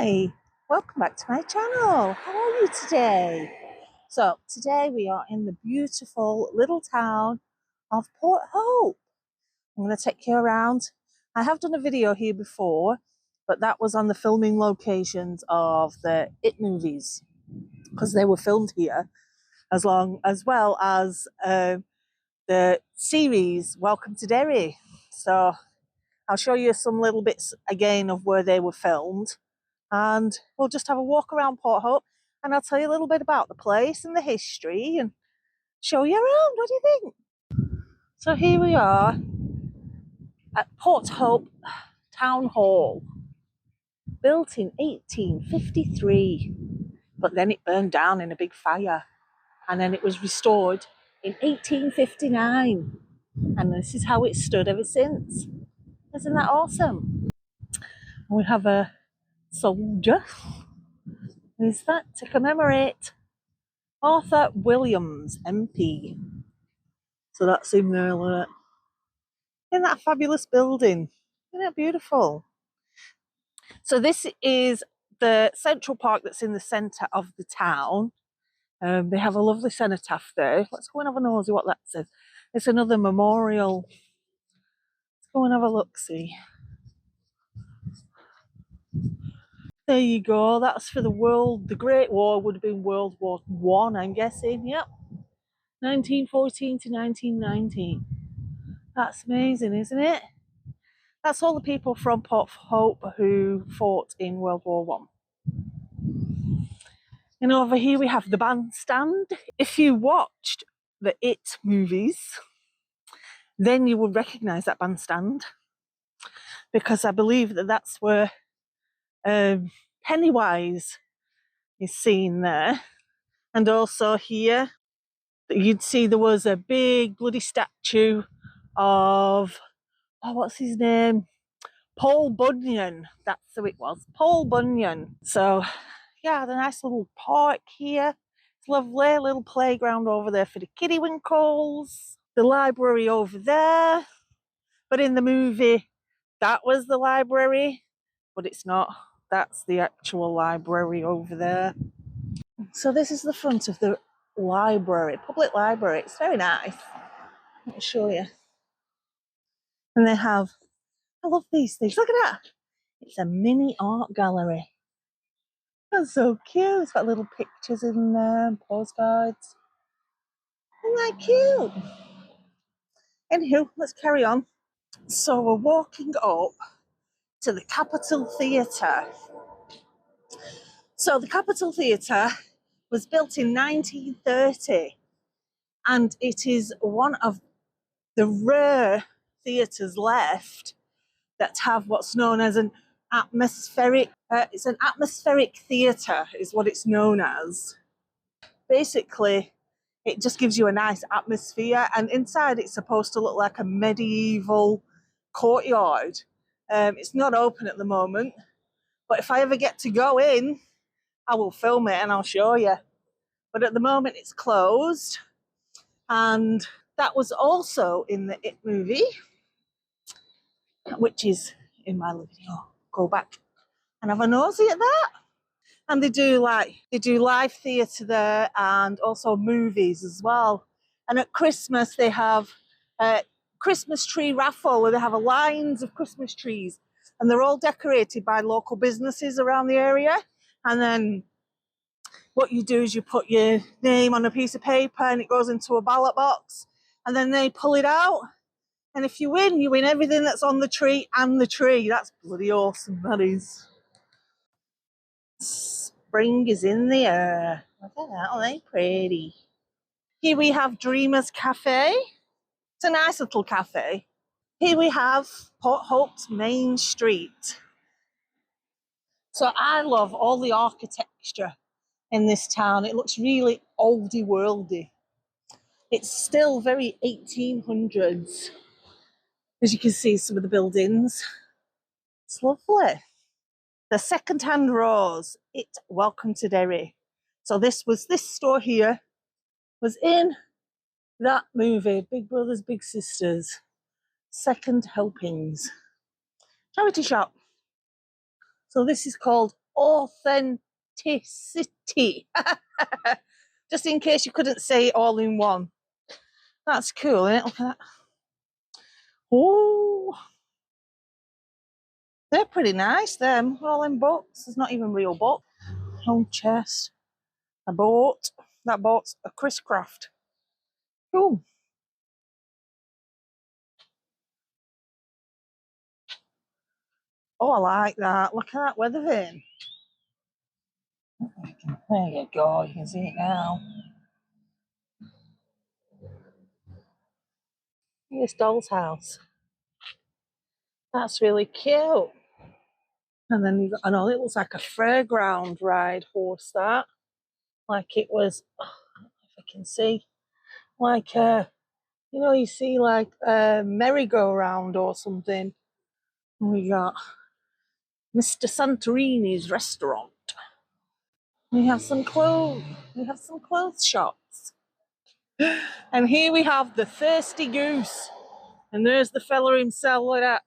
Hi, welcome back to my channel. How are you today? So today we are in the beautiful little town of Port Hope. I'm going to take you around. I have done a video here before, but that was on the filming locations of the It movies because they were filmed here, as well as the series Welcome to Derry. So I'll show you some little bits again of where they were filmed. And we'll just have a walk around Port Hope and I'll tell you a little bit about the place and the history and show you around. What do you think? So here we are at Port Hope Town Hall, built in 1853, but then it burned down in a big fire and then it was restored in 1859, and this is how it's stood ever since. Isn't that awesome? We have a soldier. Is that to commemorate Arthur Williams, MP. So that's him there, look. Isn't that a fabulous building? Isn't it beautiful? So this is the Central Park that's in the centre of the town. They have a lovely cenotaph there. Let's go and have a nosy what that says. It's another memorial. Let's go and have a look-see. There you go. That's for the Great War would have been World War One, I'm guessing. Yep. 1914 to 1919. That's amazing, isn't it? That's all the people from Port Hope who fought in World War One. And over here we have the bandstand. If you watched the It movies, then you would recognise that bandstand, because I believe that that's where Pennywise is seen there. And also here, you'd see there was a big bloody statue of, oh, what's his name? Paul Bunyan. That's who it was, Paul Bunyan. So yeah, the nice little park here. It's lovely, little playground over there for the kiddywinkles. The library over there. But in the movie, that was the library, but it's not. That's the actual library over there. So this is the front of the library, public library. It's very nice. Let me show you. And they have, I love these things. Look at that. It's a mini art gallery. That's so cute. It's got little pictures in there, postcards. Isn't that cute? Anywho, let's carry on. So we're walking up to the Capitol Theatre. So the Capitol Theatre was built in 1930, and it is one of the rare theatres left that have what's known as an atmospheric, it's an atmospheric theatre is what it's known as. Basically, it just gives you a nice atmosphere, and inside it's supposed to look like a medieval courtyard. It's not open at the moment, but if I ever get to go in, I will film it and I'll show you. But at the moment it's closed, and that was also in the It movie, which is in my video. Go back and have a nosy at that. And they do live theatre there, and also movies as well. And at Christmas they have a Christmas tree raffle where they have lines of Christmas trees, and they're all decorated by local businesses around the area. And then what you do is you put your name on a piece of paper and it goes into a ballot box, and then they pull it out. And if you win everything that's on the tree and the tree. That's bloody awesome, that is. Spring is in the air. Look at that, aren't they pretty? Here we have Dreamers Cafe. It's a nice little cafe. Here we have Port Hope's Main Street. So I love all the architecture in this town. It looks really oldie worldy. It's still very 1800s. As you can see, some of the buildings. It's lovely. The second-hand rose, Welcome to Derry. So this store here was in that movie, Big Brothers Big Sisters, Second Helpings. Charity shop. So this is called authenticity. Just in case you couldn't say it all in one. That's cool, isn't it? Look at that. Oh, they're pretty nice, them. All in books. There's not even real books. Home chest. A boat. That boat's a Chris Craft. Cool. Oh, I like that. Look at that weather vane. There you go. You can see it now. Here's Doll's house. That's really cute. And then you got, I know it looks like a fairground ride horse, that. Like it was, if I can see, like, you know, you see like a merry-go-round or something. And we got Mr. Santorini's restaurant. We have some clothes. We have some clothes shops. And here we have the Thirsty Goose. And there's the fella himself like that.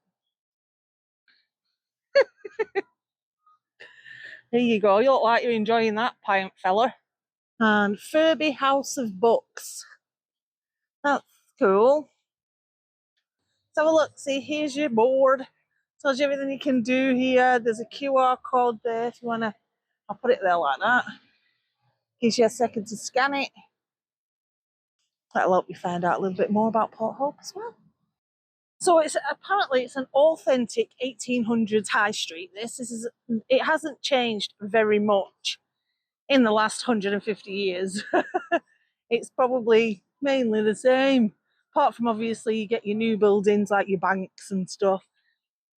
There you go. You look like you're enjoying that pint, fella. And Furby House of Books. That's cool. Let's have a look. See, here's your board. Tells you everything you can do here. There's a QR code there if you want to. I'll put it there like that. Gives you a second to scan it. That'll help you find out a little bit more about Port Hope as well. So it's apparently it's an authentic 1800s high street. It hasn't changed very much in the last 150 years. It's probably mainly the same, apart from obviously you get your new buildings like your banks and stuff,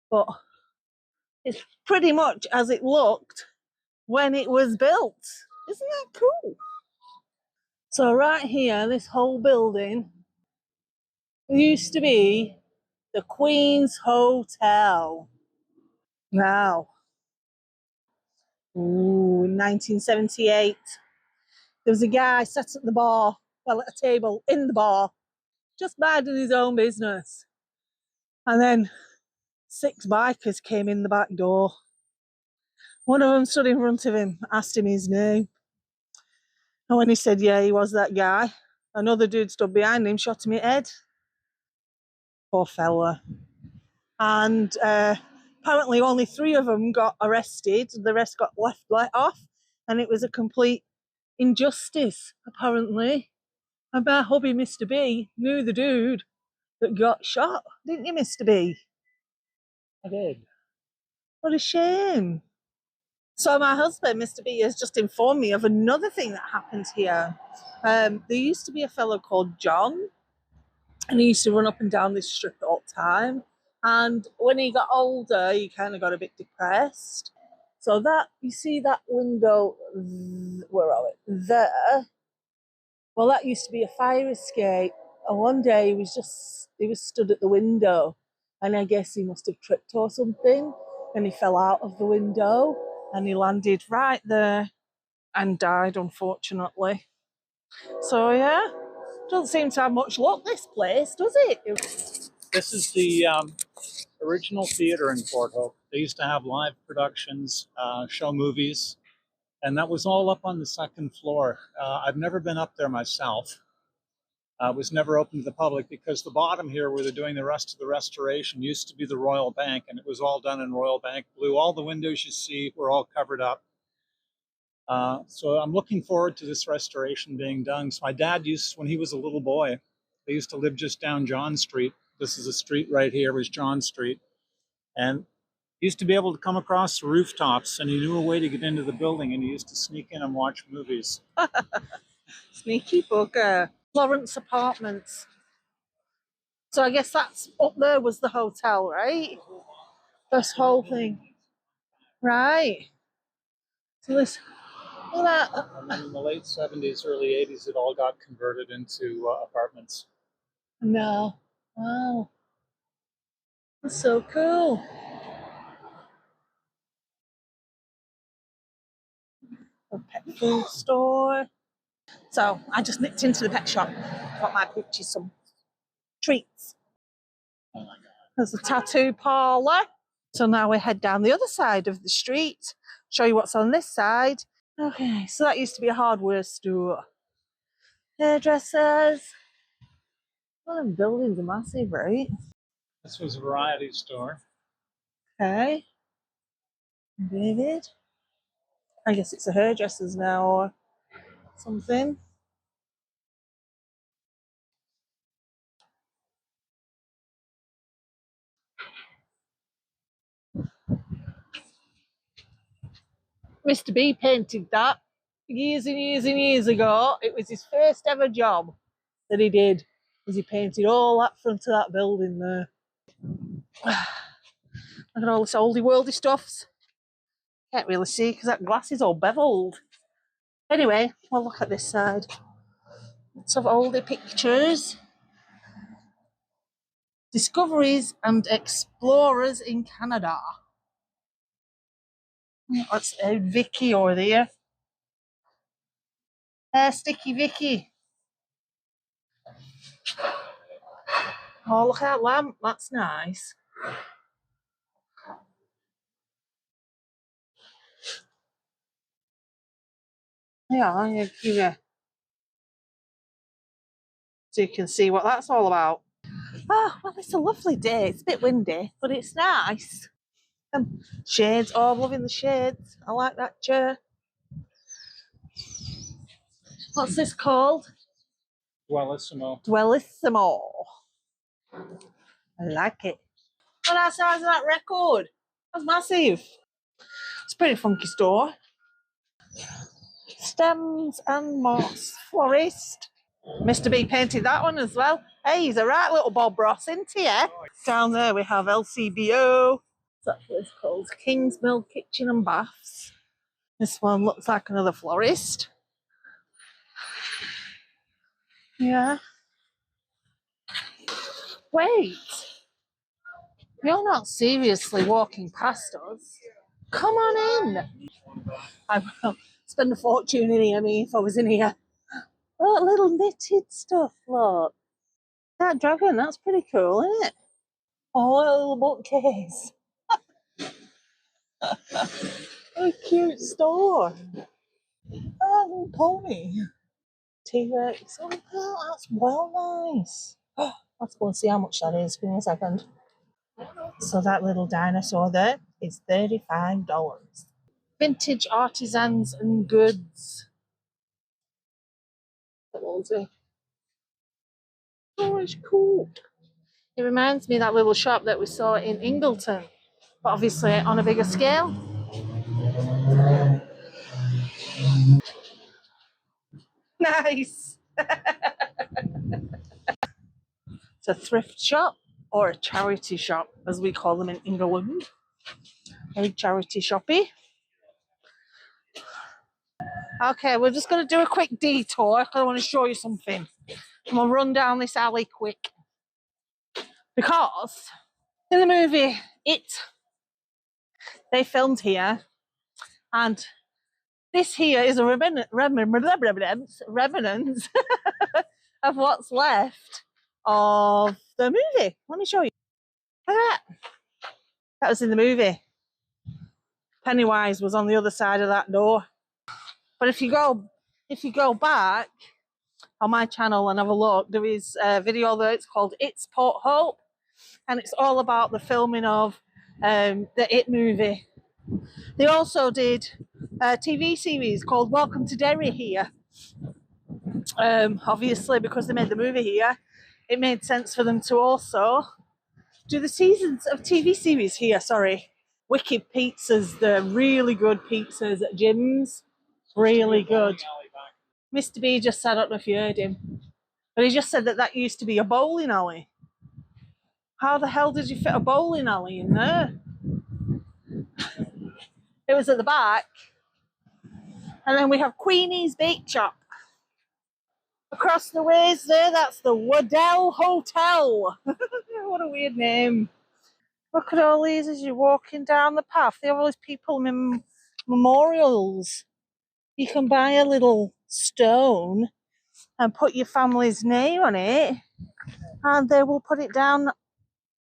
but it's pretty much as it looked when it was built. Isn't that cool? So right here, this whole building used to be the Queen's Hotel. Now, in 1978, there was a guy sat at the bar, well, at a table in the bar, just minding his own business. And then 6 bikers came in the back door. One of them stood in front of him, asked him his name. And when he said, yeah, he was that guy, another dude stood behind him, shot him in the head. Poor fella. And apparently only 3 of them got arrested. The rest got left off. And it was a complete injustice, apparently. And my hubby, Mr. B, knew the dude that got shot. Didn't you, Mr. B? I did. What a shame. So my husband, Mr. B, has just informed me of another thing that happened here. There used to be a fellow called John, and he used to run up and down this strip all the time. And when he got older, he kind of got a bit depressed. So that, you see that window, where are we? There. Well, that used to be a fire escape. And one day he was stood at the window, and I guess he must have tripped or something, and he fell out of the window, and he landed right there and died, unfortunately. So yeah, doesn't seem to have much luck, this place, does it? This is the original theater in Port Hope. They used to have live productions, show movies, and that was all up on the 2nd floor. I've never been up there myself. It was never open to the public because the bottom here, where they're doing the rest of the restoration, used to be the Royal Bank, and it was all done in Royal Bank blue. All the windows you see were all covered up. So I'm looking forward to this restoration being done. So my dad when he was a little boy, they used to live just down John Street. This is a street right here, was John Street. And he used to be able to come across the rooftops, and he knew a way to get into the building, and he used to sneak in and watch movies. Sneaky bugger. Lawrence Apartments. So I guess that's up there was the hotel, right? This whole thing. Right. So this, look at that. And then in the late 70s, early 80s, it all got converted into apartments. No. Wow. That's so cool. A pet food store. So I just nipped into the pet shop. Got my poochie some treats. Oh my God. There's a tattoo parlour. So now we head down the other side of the street show you what's on this side. Okay, so that used to be a hardware store. Hairdressers. Well, them buildings are massive, right? This was a variety store. Okay. David. I guess it's a hairdresser's now or something. Mr. B painted that years and years and years ago. It was his first ever job that he did, was he painted all that front of that building there. Look at all this oldie worldy stuffs. Can't really see because that glass is all beveled. Anyway, we'll look at this side. Lots of oldie pictures. Discoveries and explorers in Canada. That's Vicky over there. Sticky Vicky. Oh, look at that lamp. That's nice. Yeah, so you can see what that's all about. Oh, well, it's a lovely day. It's a bit windy, but it's nice. Shades. Oh, I'm loving the shades. I like that chair. What's this called? Dwellissimo. Dwellissimo. I like it. Look at the size of that record. That's massive. It's a pretty funky store. Stems and moss. Florist. Mr. B painted that one as well. Hey, he's a right little Bob Ross, isn't he? Eh? Down there we have LCBO. That's what it's called. King's Mill Kitchen and Baths. This one looks like another florist. Yeah. Wait. You're not seriously walking past us. Come on in. I will spend a fortune in here, me, if I was in here. Oh, little knitted stuff, look. That dragon, that's pretty cool, isn't it? Oh, a little bookcase. A cute store. Oh, little pony. T-Rex. Oh, that's well nice. Let's go and see how much that is. Give me a second. So that little dinosaur there is $35. Vintage artisans and goods. Oh, it's cool. It reminds me of that little shop that we saw in Ingleton, but obviously on a bigger scale. Nice. It's a thrift shop or a charity shop, as we call them in England. Very charity shoppy. Okay, we're just going to do a quick detour because I want to show you something. I'm going to run down this alley quick. Because in the movie It, they filmed here, and this here is a remnant of what's left of the movie. Let me show you. Look at that. That was in the movie. Pennywise was on the other side of that door. But if you go back on my channel and have a look, there is a video there. It's called It's Port Hope, and it's all about the filming of the It movie. They also did a TV series called Welcome to Derry here. Obviously, because they made the movie here, it made sense for them to also do the seasons of TV series here. Sorry. Wicked pizzas, the really good pizzas at Jim's. Really good. Mr. B just said, I don't know if you heard him, but he just said that that used to be a bowling alley. How the hell did you fit a bowling alley in there? It was at the back. And then we have Queenie's Bake Shop. Across the ways there, that's the Waddell Hotel. What a weird name. Look at all these as you're walking down the path. They have all these people memorials. You can buy a little stone and put your family's name on it, and they will put it down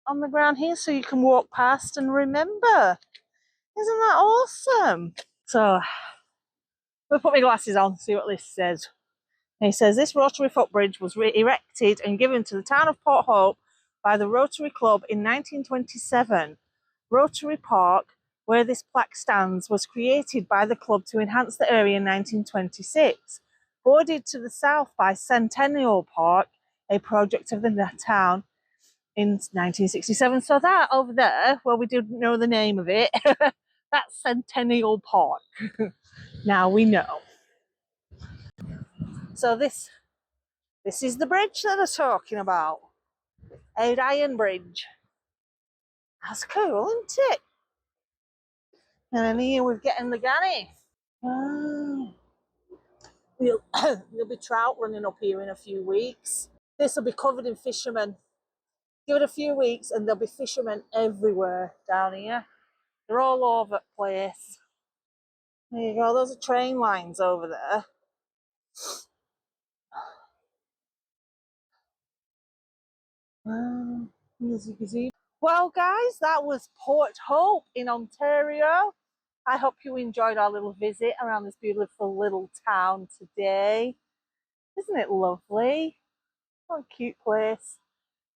on the ground here so you can walk past and remember. Isn't that awesome? So we'll put my glasses on, see what this says. And he says this rotary footbridge was erected and given to the town of Port Hope by the Rotary Club in 1927. Rotary Park, where this plaque stands, was created by the club to enhance the area in 1926. Bordered to the south by Centennial Park, a project of the town in 1967. So that over there, where we didn't know the name of it, that's Centennial Park. Now we know. So this is the bridge that they're talking about. Old Iron Bridge. That's cool, isn't it? And then here we're getting the Ganny. Oh. There'll be trout running up here in a few weeks. This will be covered in fishermen. Give it a few weeks and there'll be fishermen everywhere down here. They're all over the place. There you go, those are train lines over there. Well, guys, that was Port Hope in Ontario. I hope you enjoyed our little visit around this beautiful little town today. Isn't it lovely? What a cute place.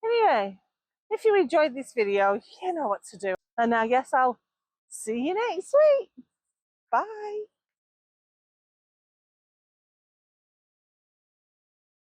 Anyway, if you enjoyed this video, you know what to do. And I guess I'll see you next week. Bye.